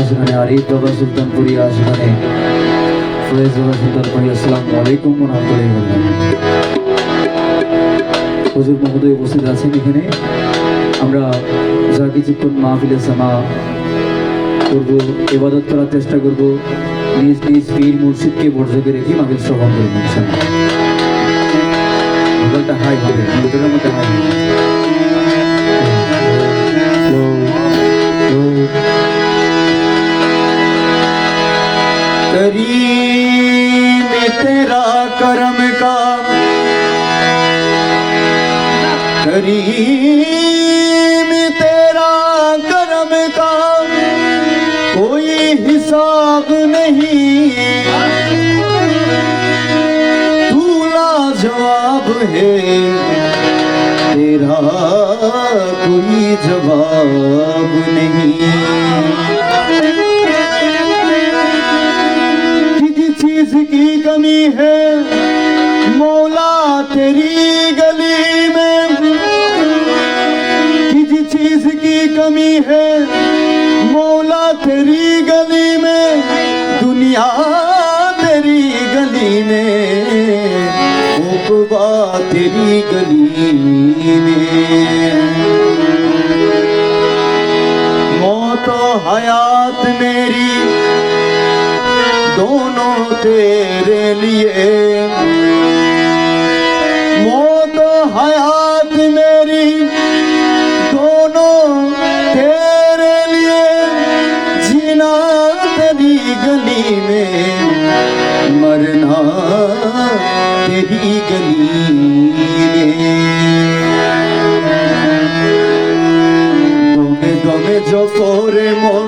সেখানে আরিফ বাবা সুলতানপুরি, সেখানে ফয়েজ বাবা সুলতানপুরি। আসসালামু আলাইকুম ওয়া রাহমাতুল্লাহি ওয়া বারাকাতুহু। হুজুর মহোদয় উপস্থিত আছেন এখানে। আমরা যা কিছুক্ষণ মাহফিলে সামা করব, ইবাদত করার চেষ্টা করব, নিজ নিজ পীর মুর্শিদকে বর্জকে রেখে মাহফিল শ্রবণ করব ইনশাআল্লাহ। মোবাইলটা হাই হবে, মোবাইলের মধ্যে হাই হবে। करीम तेरा करम का, करीम तेरा करम का कोई हिसाब नहीं, तू लाजवाब है तेरा कोई जवाब नहीं। की कमी है मौला तेरी गली में, किसी चीज की कमी है मौला तेरी गली में, दुनिया तेरी गली में, उक़बा तेरी गली में। मौत हयात मेरी दोनों तेरे लिए, मौत हयात मेरी दोनों तेरे लिए, जीना तेरी गली में, मरना तेरी गली में। दमे दमे जो कोरे मन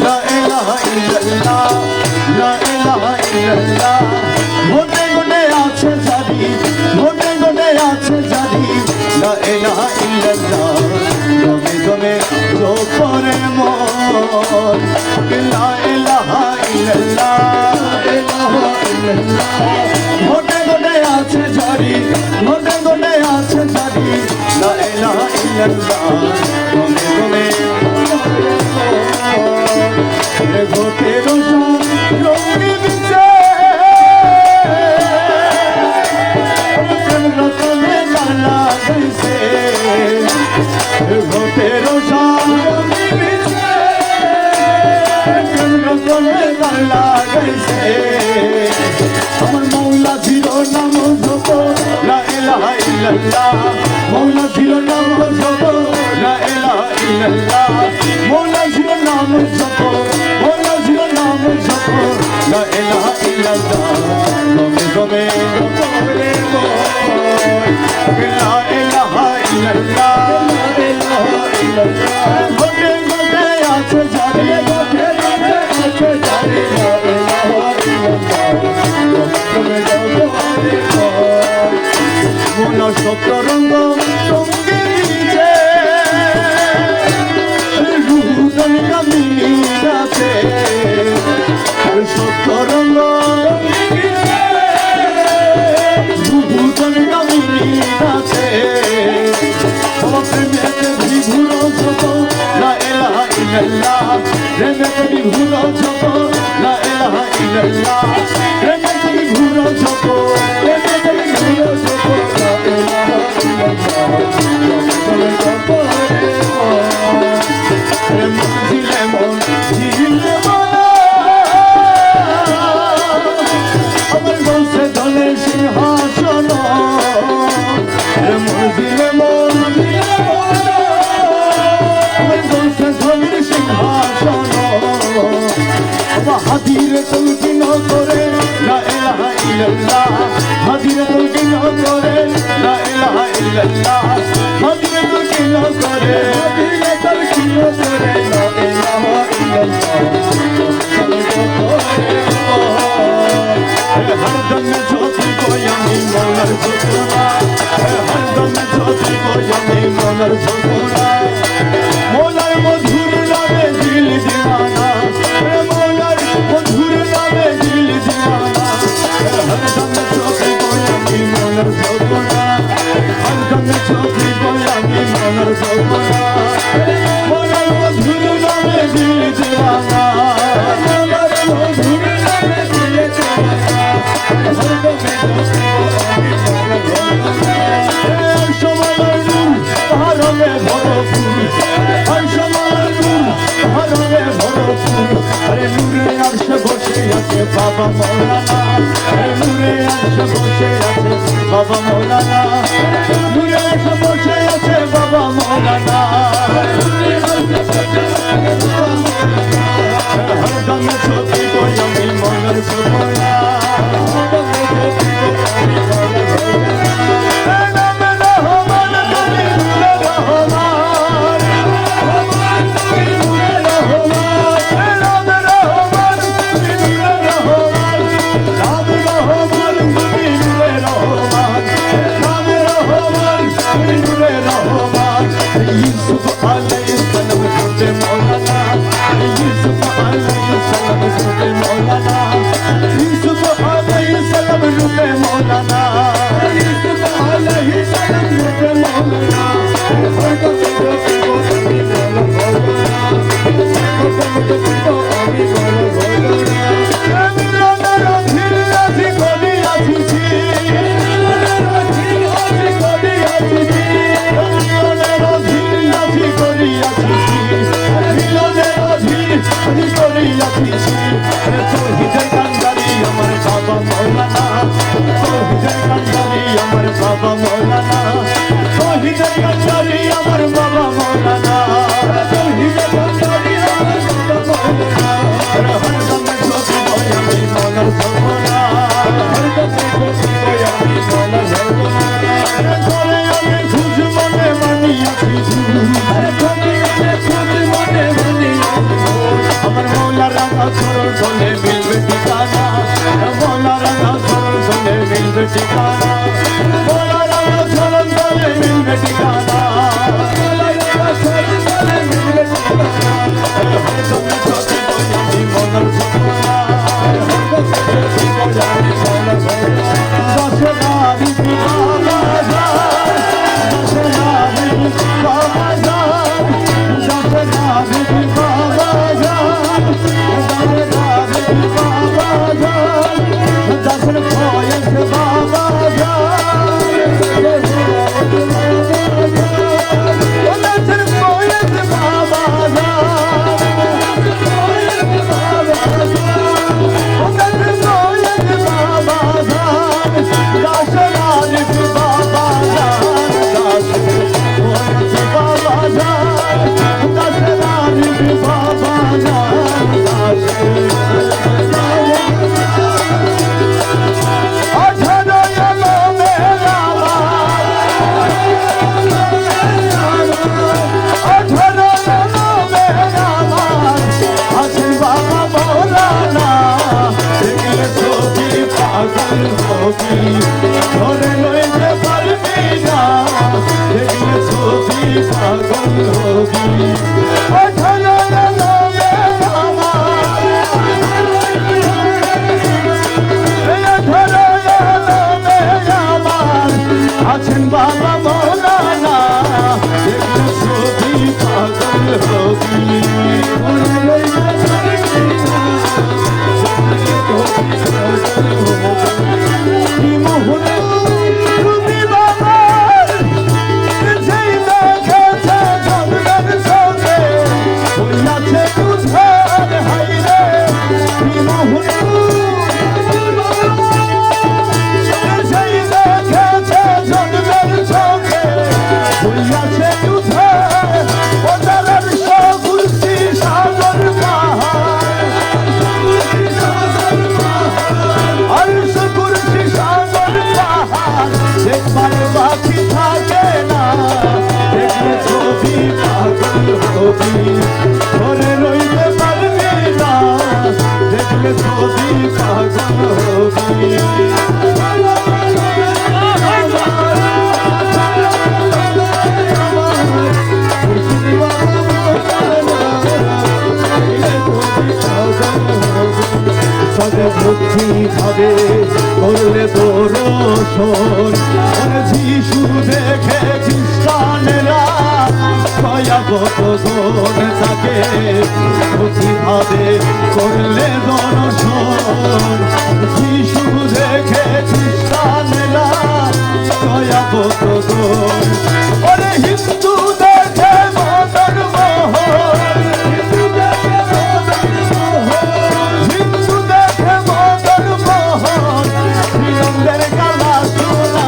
ला इलाहा इल्लल्लाह, ला इलाहा इल्लल्लाह, घोटे घोटे आछे जारी, घोटे घोटे आछे जारी, ला इलाहा इल्लल्लाह। दमे दमे जो करे मन ला इलाहा इल्लल्लाह, इलाहा इल्लल्लाह, घोटे घोटे आछे जारी, घोटे घोटे आछे जारी, ला इलाहा इल्लल्लाह। दमे दमे घोटे रोजा रोगी बिचे रतने लाला कैसे, घोटे रोजा रोगी बिचे रतने लाला कैसे। আমার মৌলা ছিল নাম জপ লা ইলাহা ইল্লাল্লাহ, মৌলা ছিল নাম জপ লা ইলাহা ইল্লাল্লাহ, মৌলা ছিল নাম জপ, মৌলা ছিল নাম জপ লা ইলাহা ইল্লাল্লাহ। দমে দমে করে লা ইলাহা ইল্লাল্লাহ, লা ইলাহা ইল্লাল্লাহ, ঘটে ঘটে আছে জারি, ঘটে ঘটে আছে জারি, লা ইলাহা ইল্লাল্লাহ। মৌলা সপ্তরঙ্গ সঙ্গে নিচে রুদন কামিনী আছে, সপ্তরঙ্গ রুদন কামিনী আছে, প্রেমেতে বিভুর যত লা ইলাহা ইল্লাল্লাহ, প্রেমেতে বিভুর যত লা ইলাহা ইল্লাল্লাহ, প্রেমেতে বিভুর যত, প্রেমেতে বিভুর যত লা ইলাহা ইল্লাল্লাহ। মঞ্জিলে মঞ্জিলে আমার বসে দলে সিংহাসন, মঞ্জিলে মঞ্জিলে আমার বসে দলে সিংহাসন। হাদিরে তলকিন করে লা ইলাহা ইল্লাল্লাহ, হাদিরে তলকিন করে লা ইলাহা ইল্লাল্লাহ, হাদিরে তলকিন করে, হাদিরে তলকিন করে লা ইলাহা ইল্লাল্লাহ। হরদম জ্যোতি গোয়ামি মৌলার ঝোপনা, হরদম জ্যোতি গোয়ামি মৌলার ঝোপনা, মৌলার মধুর নামে দিল দিওয়ানা, মৌলার মধুর নামে দিল দিওয়ানা। হরদম জ্যোতি গোয়ামি মৌলার ঝোপনা, হরদম জ্যোতি গোয়ামি মৌলার ঝোপনা, মৌলার মধুর নামে দিল দিওয়ানা। বাবা মৌলানা, দূরে এসে বসে আছে বাবা মৌলানা, হরদমে ছবি কই আমি মনের সুমনা, ভক্তি ভাবে করলে দর্শন যিশু দেখে খ্রিস্টানেরা কয়াগত দোন তাকে ভক্তি ভাবে করলে দর্শন যিশু দেখে খ্রিস্টানেরা কয়াগত দোন ওরে হিন্দু দেখে মদন মোহন হিন্দু দেখে মদন মোহন বিলম্বের কালা সোনা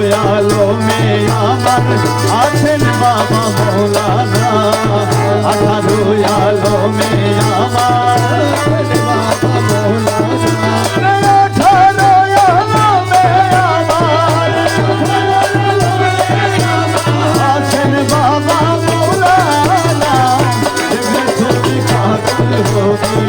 আলমে আমার আছেন বাবা মৌলানা, 18 আলমে আমার বাবা মৌলানা, 18 আলমে আমার আছেন বাবা মৌলানা। দেখলে তুমি পাগল হবি,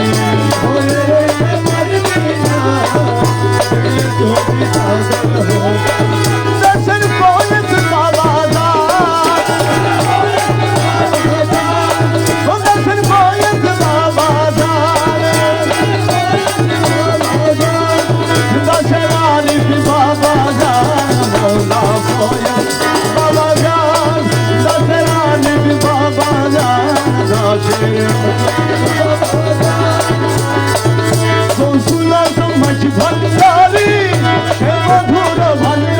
দেশের বয়স বাবা দেশের বয়স বাবা দেশের আরিফ বাবা মৌলা বয়স বাবা দেশের আরিফ বাবা কৌশুলা সমাজ ভান্ডারি মধুর ভান্ড,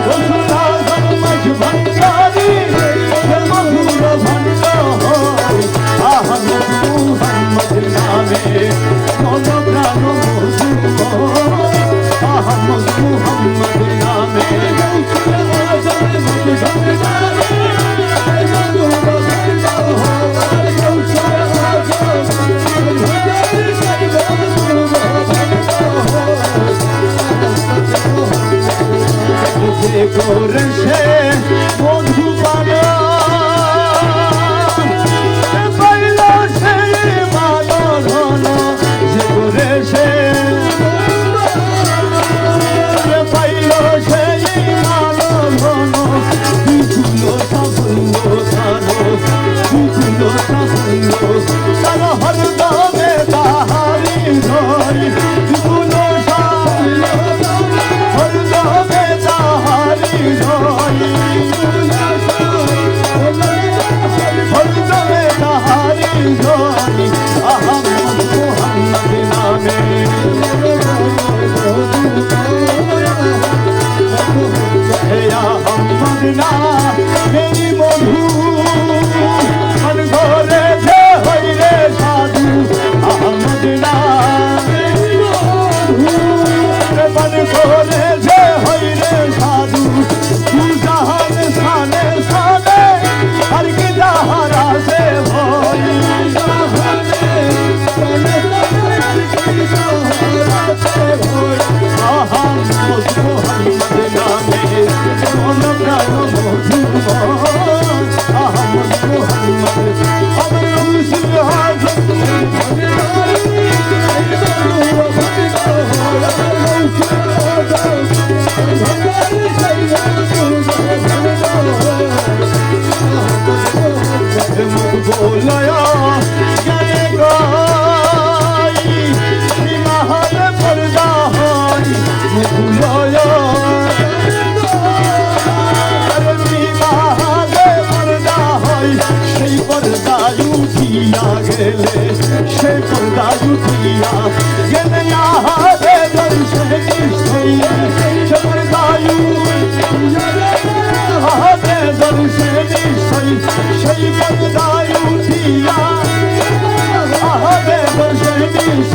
কৌশুলা সমাজ ভান্ডারি মধুর ভান্ড, আহমদ মুহাম্মদ নামে মন প্রাণ মধুর, আহমদ মুহাম্মদ নামে করে সে মধুবান পাইল সেই মানন, যে করে সে পাইল সেই মানন, বিপুল সাফল্য বিপুল সাফল্য তার হরদমে তাহারি ধরি, বিপুল সাফল্য হরদমে তাহারি ধরি, হরদমে তাহারি ধরি, আহমদ মুহাম্মদ নামে হে আহমদ না মেরি মধু মন ঘরে যে হইরে সাধু, আহমদ না মন ঘরে যে হইরে সাধু, তু জাহান সানে সানে আর কি যাহারা সে ভয়, আহমদ মুহাম্মদ নামে মন প্রাণ মধুর, আহমদ মুহাম্মদ আমার রসুল হাজত बोलया जाने गाई महल पर्दा हाई बोलया महल पर्दा हाई সেই पर्दा उठिया गेले সেই पर्दा उठिया गेले आहारे दर्शन निश्चय সেই पर्दा आहारे दर्शन निश्चय সেই पर्दा उठिया आहारे दर्शन निश्चय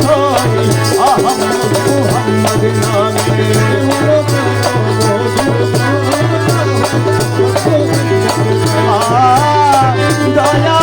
আহমদ মুহাম্মদ নামে দয়া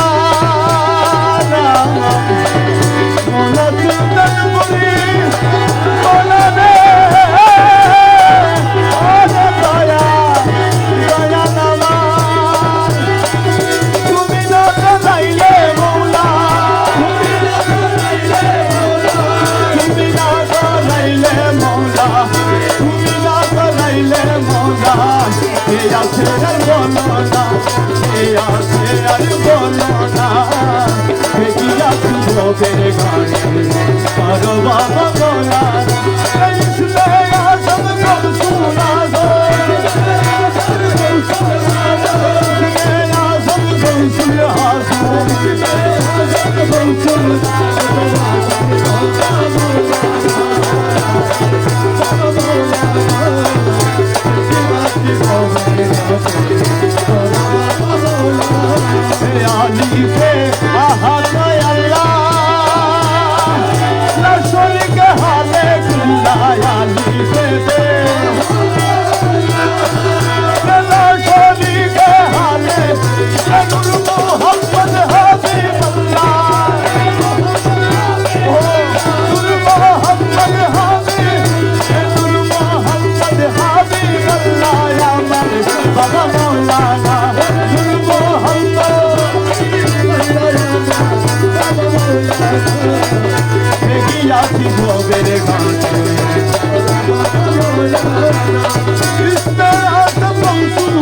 इसमें आजम गौसुल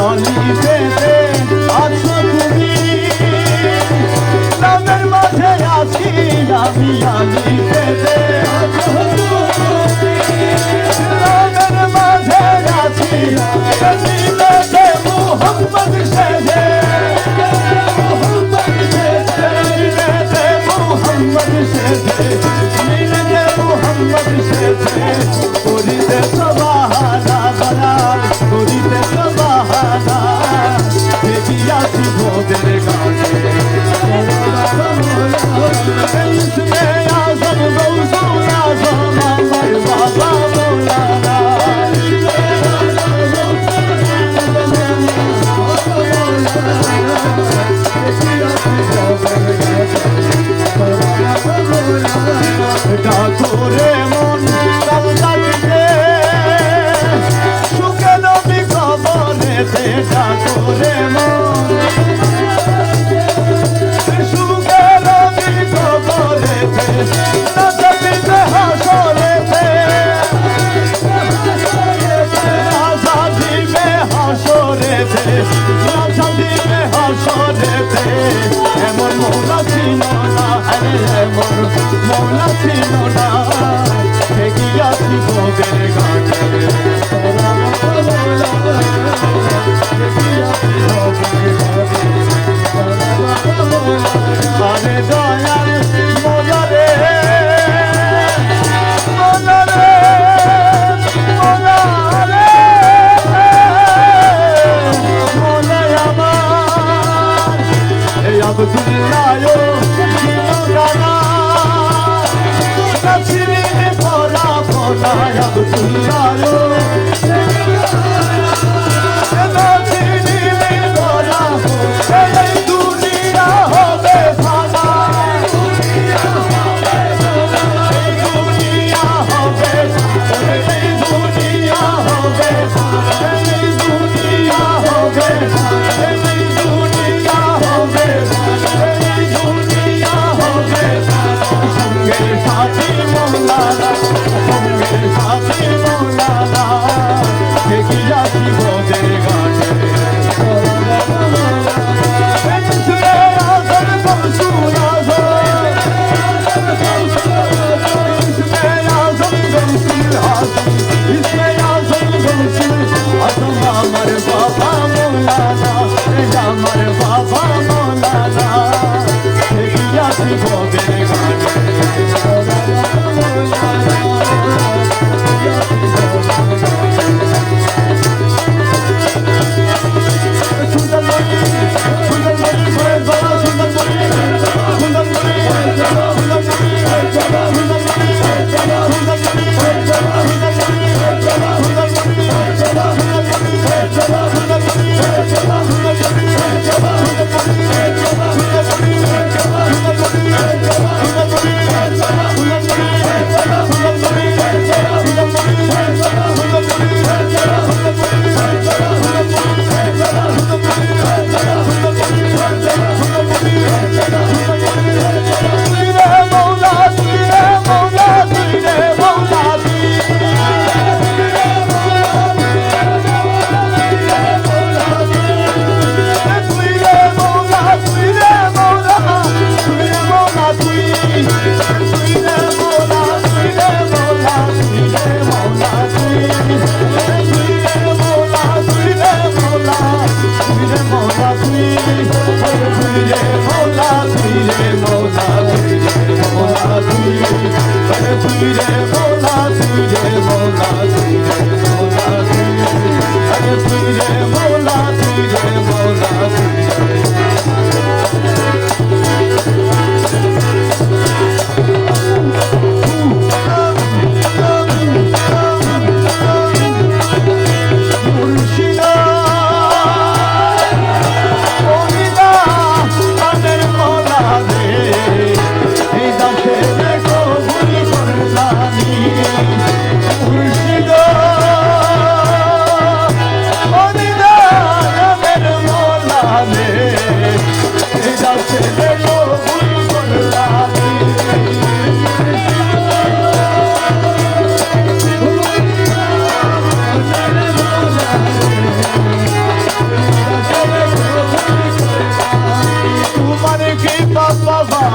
আলী পেতে আছো তুমি নামের মাঝে আছি আমি আলী পেতে নামের মাঝে আছি মিলতে মোহাম্মদ সেজে মিলতে মোহাম্মদ সেজে মিলতে মোহাম্মদ সেজে করিতে সবাহানা বালা করিতে সবাহানা দেখিয়াছি ভোগের গানে इसमें आजम गौसुल आजम আমার বাবা মৌলানা ডাকরে মন কামদাকে সুখে নবী কবরেতে ডাকরে মন সুখে নবী কবরেতে নাজাতিতে হাসরেতে নাজাতিতে হাসরেতে নাজাতিতে হাসরেতে এমন মৌলা ছিল না এমন মৌলা ছিল না দেখিয়াছি ভোগের গানে আরে দয়াল মোলা রে মোলা রে মোলা রে মোলা আমার এই আব্দুল্লাহ গানা নাচিনি পরা পরা আব্দুল্লাহ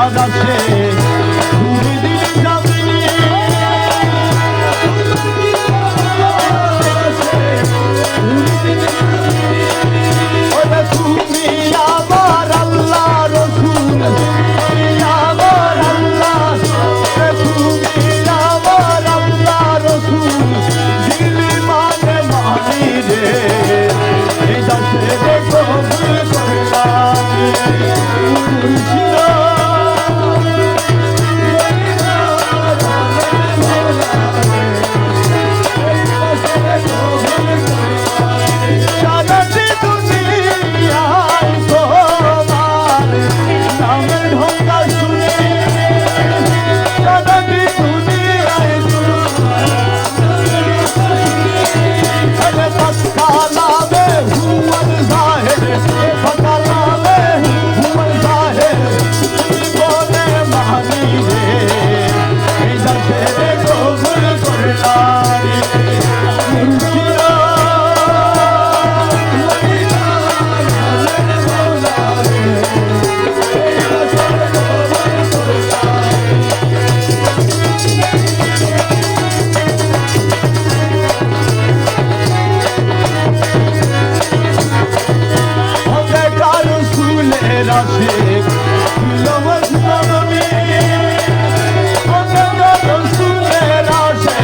আদাসে ঘুরে দিন যাবে তুমি আমার আল্লাহ রসুল তুমি আমার আল্লাহ তুমি আমার আল্লাহ রসুল দিলি মানে মানি রে এই দাসে দেখো ভুল করলাম সারাটি দুনিয়ায় তোমার নামের ঢোকা শুনে সারাটি দুনিয়ায় তোমার কালামে হুয়াল জাহের কালামে হুয়াল জাহের বলে মানি রে এই দাসে কবুল করলাম রাশে কিলমত নবী রসুলের রাশে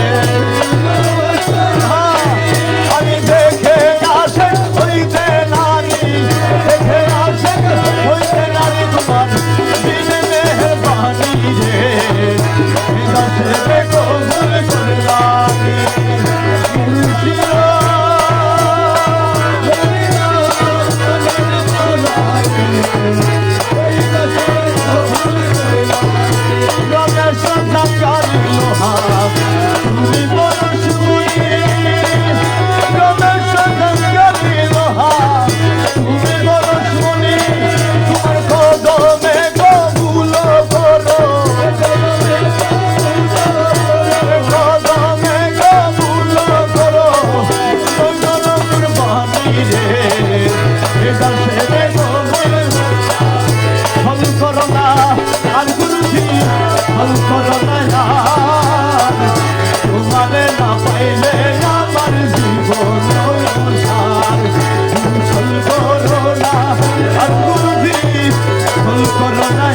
আমি দেখে আসে হইতে নারী দেখে আসে হইতে নারী তোমার বিন মেহরবানি রে দাসে দেখো ভুল করলাম তোমারে না পাইলে আমার জীবন ছল করো না আর গুরুজি ছল করো না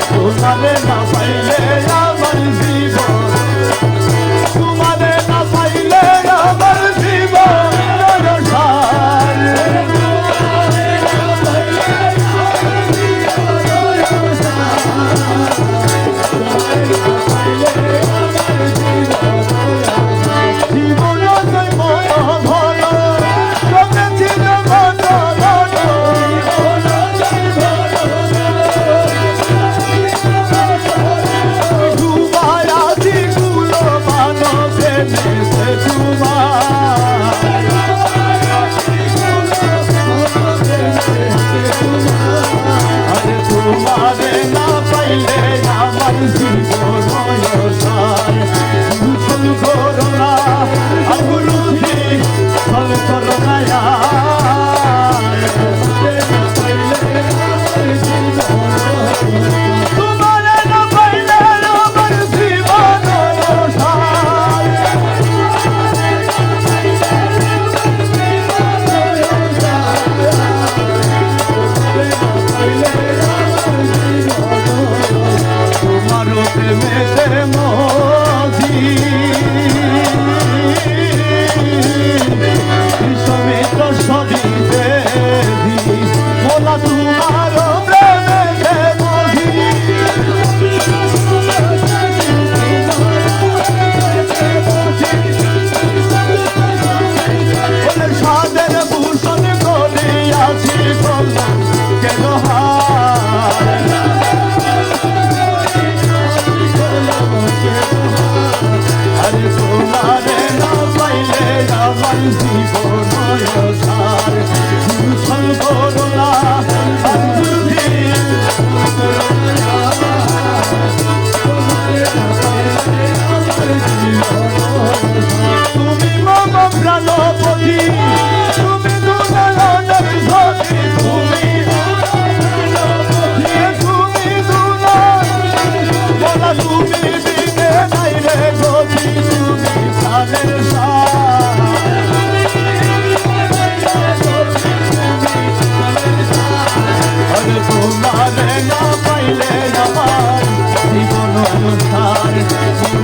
তোমারে না পাইলে আমার জীবন তোমারে না পাইলে আমার জীবন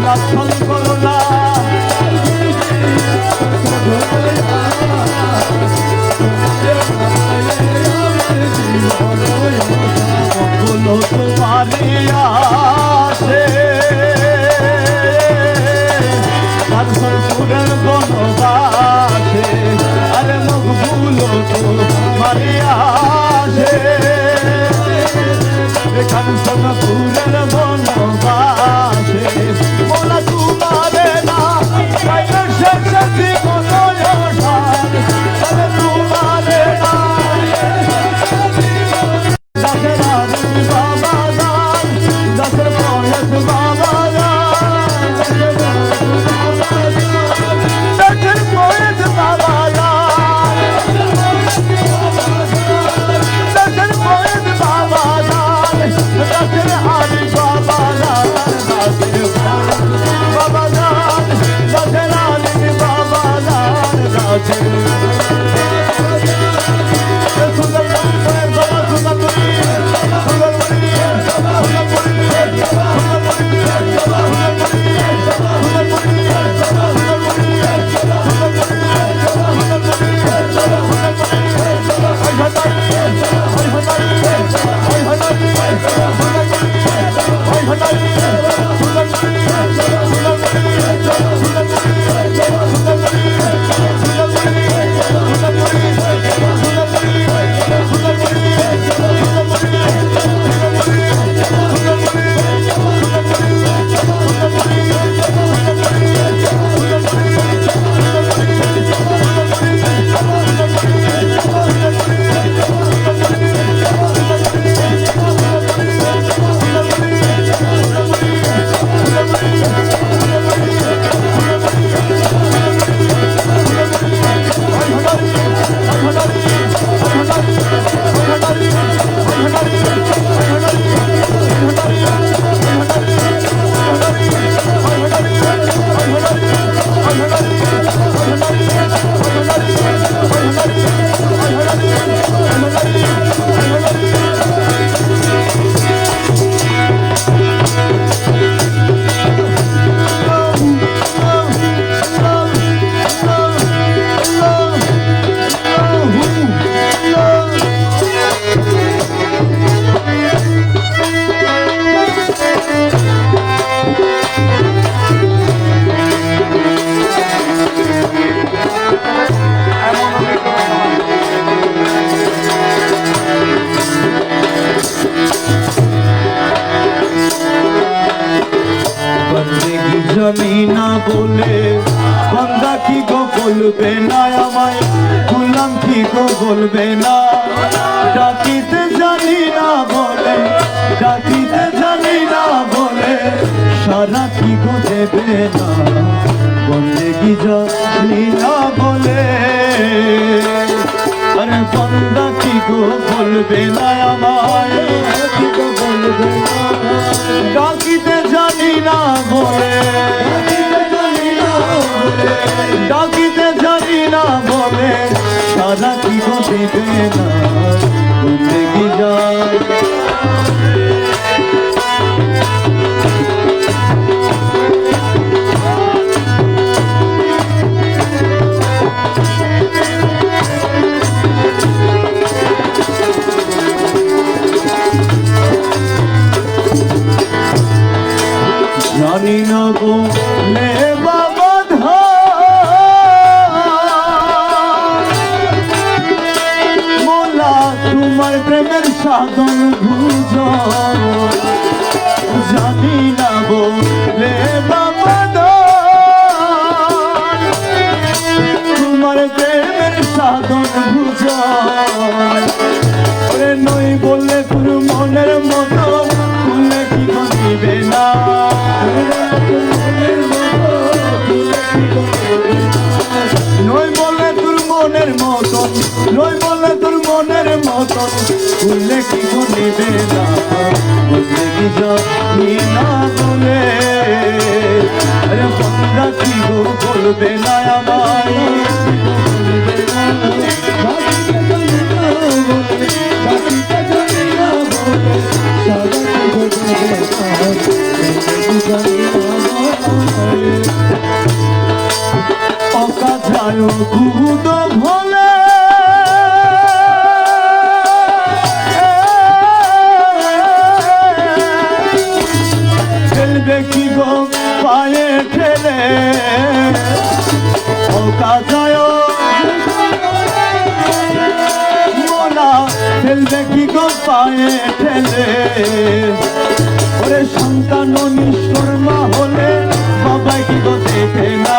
লাছন করো না বলো তোমারে আসে পুরের বনবাসে আরে মুখ ভুলো তোমারে আসে এখান পুরের বনবাসে মোলা তোমারে না শেষে জীবন তোমারে না দাসের বাবা দান দাসের পয়স বাবা দান দাসের পয়স বাবা দান দাসের পয়স বাবা দান দাসের হারি বাবা দান দাসের বাবা দান দাসের হারি বাবা দান দাসের জানি না বলে বান্দা কি গো বলবে না আমায় গোলাম কি গো বলবে না ডাকিতে জানি না বলে ডাকিতে জানি না বলে সারা কি গো দেবে না বন্দেগি জানি না বলে আরে বান্দা কি গো বলবে না আমায় কি গো বলবে না ডাকিতে জানি না বলে ডাকিতে জানি না বলে সারা কি গো দেবে না বন্দেগি যায় জানি না গো লে বাবা মোলা তোমার প্রেমের সাধন ভুজ জানি না গো লে বাবা তোমার প্রেমের সাধন ভুজ নই বললে তোর মনের মতো খুলে কি দিবে না নই বলে তোর মনের মতন নই বলে তোর মনের মতন খুললে কি দিবে না বললে কি জানি না বলে আরে বন্ধা কি গো বলবে না আমায় জানি না যায় খুদ ভোলে ফেলবে কি গো পায়ে ঠেলে ও কাজায় মোলা ফেলবে কি গো পায়ে ঠেলে ওরে সন্তান নিষ্কর্মা হলে বাবা কি গো দেখে না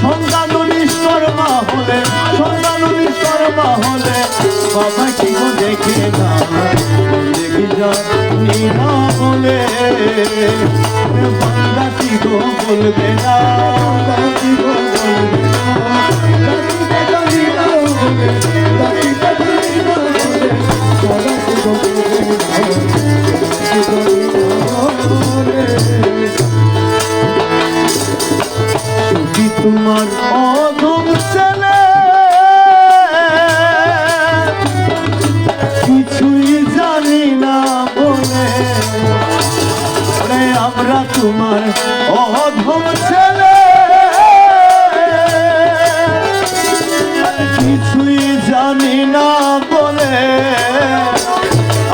সন্তান নিষ্কর্মা হলে বাবা কি গো দেখে না দেখি জানি না বলে বান্দা কি গো বলবে না কি গো বলবে তোমার অধম ছেলে কিছুই জানি না বলে আমরা তোমার অধম ছেলে কিছুই জানি না বলে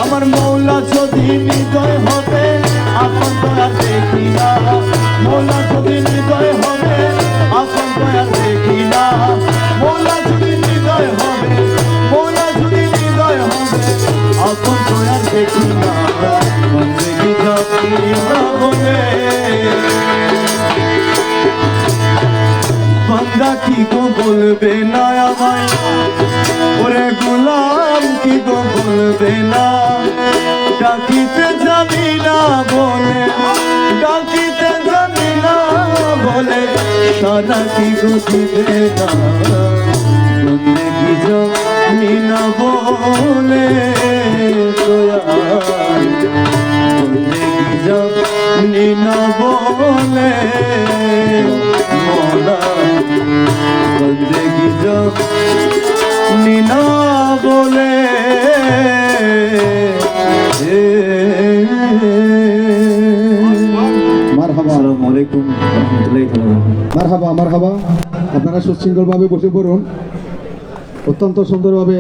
আমার মৌলা যদি হৃদয় হবে আপন দয়া দেখি না মৌলা যদি হৃদয় হবে আপন দয়া দেখি না মৌলা যদি হৃদয় হবে মৌলা যদি হৃদয় হবে আপন দয়া দেখি না দেখি যাচ্ছি না বলে বান্দা কি গো বলবে না আমায় ওরে গোলাম কি গো বলবে না ডাকিতে জানি না বলে ডাকিতে জানি না বলে সারা কি গো দিবে না বললে কি জানি না বলে বললে কি জানি না বলে মোলা বললে কি জানি না বলে আসসালামু আলাইকুম রহমতুল্লাহি ওয়া বারাকাতুহু। মারহাবা মারহাবা, আপনারা সুশৃঙ্খলভাবে বসে পড়ুন। অত্যন্ত সুন্দরভাবে